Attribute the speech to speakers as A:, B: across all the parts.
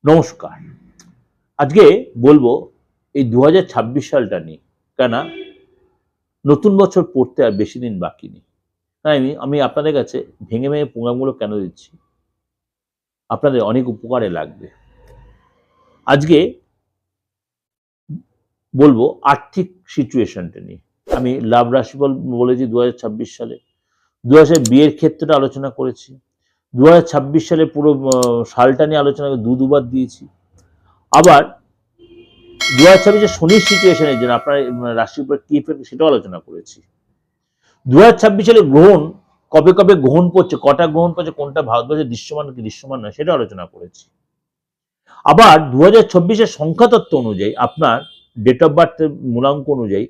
A: নমস্কার। আজকে বলবো এই ২০২৬ সালটা নিয়ে। কেন নতুন বছর পড়তে আর বেশি দিন বাকি নেই। তাই আমি আপনাদের কাছে ভেঙে ভেঙে প্রোগ্রামগুলো কেন দিচ্ছি? আপনাদের অনেক উপকারে লাগবে। আজকে বলবো আর্থিক সিচুয়েশনটা নিয়ে। আমি লাভ রাশিফল বলেছি ২০২৬ সালে। ২০০০ সালে বিয়ের ক্ষেত্রটা আলোচনা করেছি। ২০২৬ সালে পুরো সালটা নিয়ে আলোচনা করে দুবার দিয়েছি। আবার ২০২৬ শনির সিচুয়েশনের জন্য আপনার রাশির উপর কি ইফেক্ট সেটাও আলোচনা করেছি। ২০২৬ সালে গ্রহণ কবে কবে গ্রহণ পড়ছে, কটা গ্রহণ পড়ছে, কোনটা ভারতবর্ষে দৃশ্যমান কি দৃশ্যমান নয় সেটা আলোচনা করেছি। আবার ২০২৬ সংখ্যাতত্ত্ব অনুযায়ী আপনার ডেট অফ বার্থের মূলাঙ্ক অনুযায়ী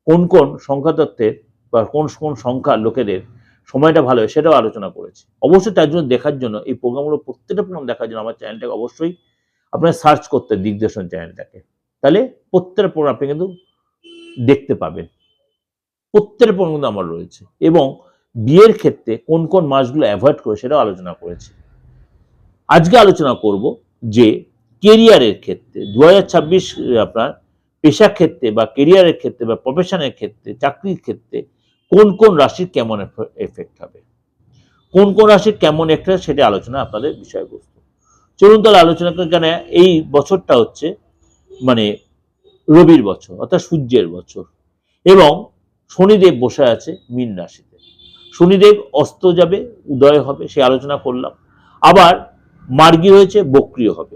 A: কোন কোন সংখ্যাতত্ত্বের বা কোন কোন সংখ্যা লোকেদের সময়টা ভালো হয় সেটাও আলোচনা করেছি। অবশ্যই তার জন্য দেখার জন্য এই প্রোগ্রামগুলো প্রত্যেকটা প্রোগ্রাম দেখার জন্য আমার চ্যানেলটাকে অবশ্যই আপনার সার্চ করতে দিগদর্শন চ্যানেলটাকে, তাহলে প্রত্যেকটা প্রোগ্রাম আপনি কিন্তু দেখতে পাবেন। প্রত্যেকটা প্রোগ্রাম কিন্তু আমার রয়েছে এবং বিয়ের ক্ষেত্রে কোন কোন মাসগুলো অ্যাভয়েড করে সেটাও আলোচনা করেছি। আজকে আলোচনা করব যে কেরিয়ারের ক্ষেত্রে ২০২৬ আপনার পেশা ক্ষেত্রে বা কেরিয়ারের ক্ষেত্রে বা প্রফেশনের ক্ষেত্রে চাকরির ক্ষেত্রে কোন কোন রাশির কেমন এফেক্ট হবে, কোন কোন রাশির কেমন একটা সেটা আলোচনা আপনাদের বিষয়বস্তু। চলুন তাহলে আলোচনা করি। কেন এই বছরটা হচ্ছে মানে রবির বছর অর্থাৎ সূর্যের বছর এবং শনিদেব বসে আছে মীন রাশিতে। শনিদেব অস্ত যাবে, উদয় হবে, সে আলোচনা করলাম। আবার মার্গী হয়েছে, বক্রিয় হবে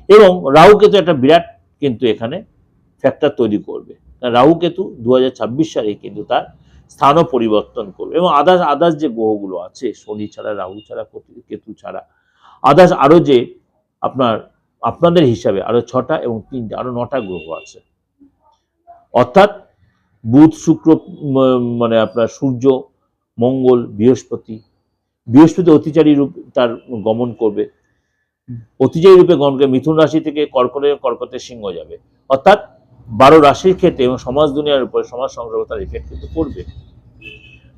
A: এবং রাহু কেতু একটা বিরাট কিন্তু এখানে ফ্যাক্টর তৈরি করবে। রাহু কেতু ২০২৬ সালে কিন্তু তার স্থানও পরিবর্তন করবে এবং আদার্স যে গ্রহগুলো আছে, শনি ছাড়া, রাহু ছাড়া, কেতু ছাড়া আদার্স আরো যে আপনাদের হিসাবে আরো ৬টা এবং ৩টা আরো ৯টা গ্রহ আছে। অর্থাৎ বুধ, শুক্র, মানে আপনার সূর্য, মঙ্গল, বৃহস্পতি অতিচারী রূপ তার গমন করবে। অতিচারী রূপে গমন করে মিথুন রাশি থেকে কর্কটে সিংহ যাবে। অর্থাৎ ১২ রাশির ক্ষেত্রে এবং সমাজ দুনিয়ার উপরে সমাজ সংক্রান্ত তার ইফেক্ট কিন্তু পড়বে।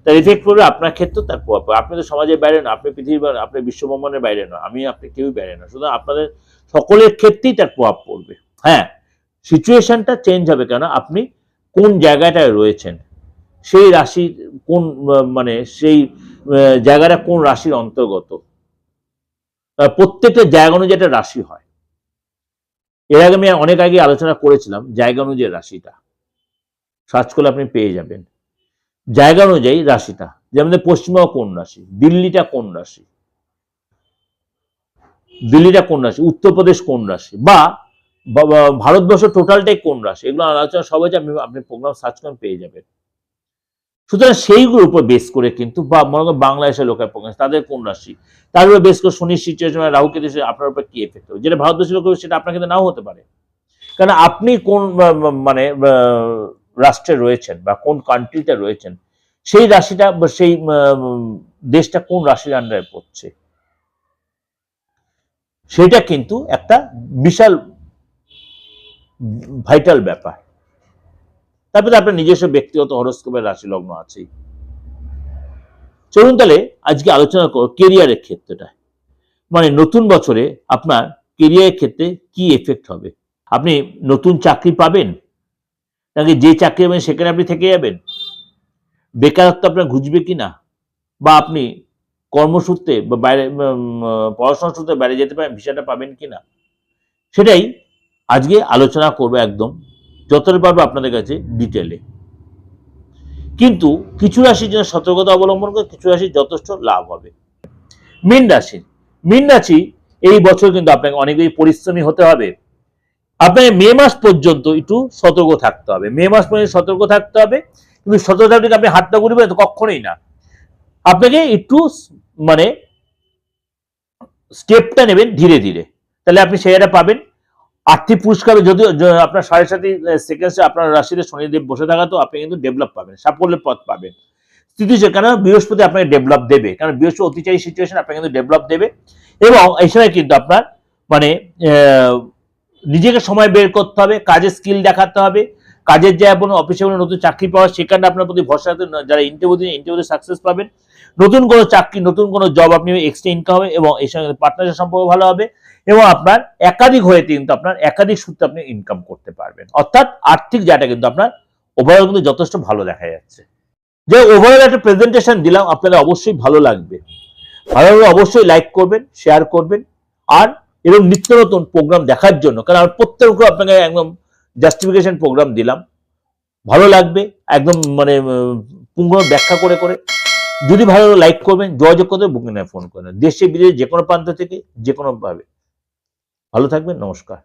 A: তার ইফেক্ট পড়বে আপনার ক্ষেত্রেও তার প্রভাব পড়বে। আপনি তো সমাজের বাইরে না, আপনি পৃথিবীর, আপনি বিশ্বব্রহ্মাণ্ডের বাইরে না, আমি আপনি কেউই বাইরে না, সুতরাং আপনাদের সকলের ক্ষেত্রেই তার প্রভাব পড়বে। হ্যাঁ, সিচুয়েশনটা চেঞ্জ হবে কেন আপনি কোন জায়গাটায় রয়েছেন, সেই রাশির কোন মানে সেই জায়গাটা কোন রাশির অন্তর্গত, প্রত্যেকটা জায়গা অনুযায়ী একটা রাশি হয়। এর আগে আমি অনেক আগে আলোচনা করেছিলাম জায়গা অনুযায়ী রাশিটা, সার্চ করলে আপনি পেয়ে যাবেন জায়গা অনুযায়ী রাশিটা। যেমন পশ্চিমবঙ্গ কোন রাশি, দিল্লিটা কোন রাশি, উত্তরপ্রদেশ কোন রাশি, বা ভারতবর্ষ টোটালটাই কোন রাশি, এগুলো আলোচনা সবাই আপনি প্রোগ্রাম সার্চ করেন পেয়ে যাবেন। সুতরাং সেইগুলোর উপর বেস করে কিন্তু বা মনে করেন বাংলাদেশের লোকের প্রোগ্রাম তাদের কোন রাশি, তার উপর বেস করে শনির সিচুয়েশন, রাহু কেতু আপনার উপর কি এফেক্ট হবে, যেটা ভারতবর্ষের লোক সেটা আপনার কিন্তু নাও হতে পারে। কারণ আপনি কোন মানে রাষ্ট্রে রয়েছেন বা কোন কান্ট্রিতে রয়েছেন, সেই রাশিটা বা সেই দেশটা কোন রাশির আন্ডারে পড়ছে, সেটা কিন্তু একটা বিশাল ভাইটাল ব্যাপার। তারপরে আপনার নিজস্ব ব্যক্তিগত হরস্কোপের রাশি লগ্ন আছেই। চলুন তাহলে আজকে আলোচনা করব কেরিয়ারের ক্ষেত্রটা, মানে নতুন বছরে আপনার কেরিয়ারের ক্ষেত্রে কি এফেক্ট হবে। আপনি নতুন চাকরি পাবেন, নাকি যে চাকরি পাবেন সেখানে আপনি থেকে যাবেন, বেকারত্ব আপনার ঘুচবে কিনা, বা আপনি কর্মসূত্রে বা বাইরে পড়াশোনার সূত্রে বাইরে যেতে পারেন, ভিসাটা পাবেন কিনা, সেটাই আজকে আলোচনা করবো একদম যতটা পারবো আপনাদের কাছে ডিটেলে। কিন্তু কিছু রাশির জন্য সতর্কতা অবলম্বন করে কিছু রাশির যথেষ্ট লাভ হবে। মীন রাশি এই বছর কিন্তু আপনাকে অনেক বেশি পরিশ্রমী হতে হবে। আপনাকে মে মাস পর্যন্ত একটু সতর্ক থাকতে হবে, কিন্তু সতর্ক থাকলে আপনি হাতটা ঘুরবেন তো কখনোই না। আপনাকে একটু মানে স্টেপটা নেবেন ধীরে ধীরে, তাহলে আপনি সেটা পাবেন। আর্থিক পুরস্কার যদিও আপনার 7.5 সেকেন্ডে আপনার রাশিতে শনিদেব বসে থাকা, তো আপনি কিন্তু ডেভেলপ পাবেন, সাফল্যের পথ পাবেন। স্থিতিশীল, কেন বৃহস্পতি আপনাকে ডেভেলপ দেবে, কারণ বৃহস্পতি অতিচারী সিচুয়েশন আপনাকে কিন্তু ডেভেলপ দেবে। এবং এই সময় কিন্তু আপনার মানে নিজেকে সময় বের করতে হবে, কাজের স্কিল দেখাতে হবে, কাজের জায়গায় কোনো অফিসে কোনো নতুন চাকরি পাওয়া, সেখানে আপনার প্রতি ভরসা, যারা ইন্টারভিউতে সাকসেস পাবেন, নতুন কোনো চাকরি, নতুন কোনো জব আপনি এক্সট্রা ইনকাম হবে এবং এই সঙ্গে পার্টনারশিপ সম্পর্ক ভালো হবে এবং আপনার একাধিক হয়ে কিন্তু আপনার একাধিক সূত্রে আপনি ইনকাম করতে পারবেন। অর্থাৎ আর্থিক জায়গাটা কিন্তু আপনার ওভারঅল কিন্তু যথেষ্ট ভালো দেখা যাচ্ছে। যে ওভারঅল একটা প্রেজেন্টেশন দিলাম, আপনাদের অবশ্যই ভালো লাগবে। ভালো লাগলে অবশ্যই লাইক করবেন, শেয়ার করবেন। আর এরকম নিত্য নতুন প্রোগ্রাম দেখার জন্য, কারণ আমি প্রত্যেকটা আপনাকে একদম জাস্টিফিকেশন প্রোগ্রাম দিলাম, ভালো লাগবে একদম মানে পুঙ্গ ব্যাখ্যা করে করে। যদি ভালো লাইক করবেন, যোগাযোগ করতে বুকিং ফোন করেন, দেশে বিদেশে যে কোনো প্রান্ত থেকে যে কোনো ভাবে। ভালো থাকবেন, নমস্কার।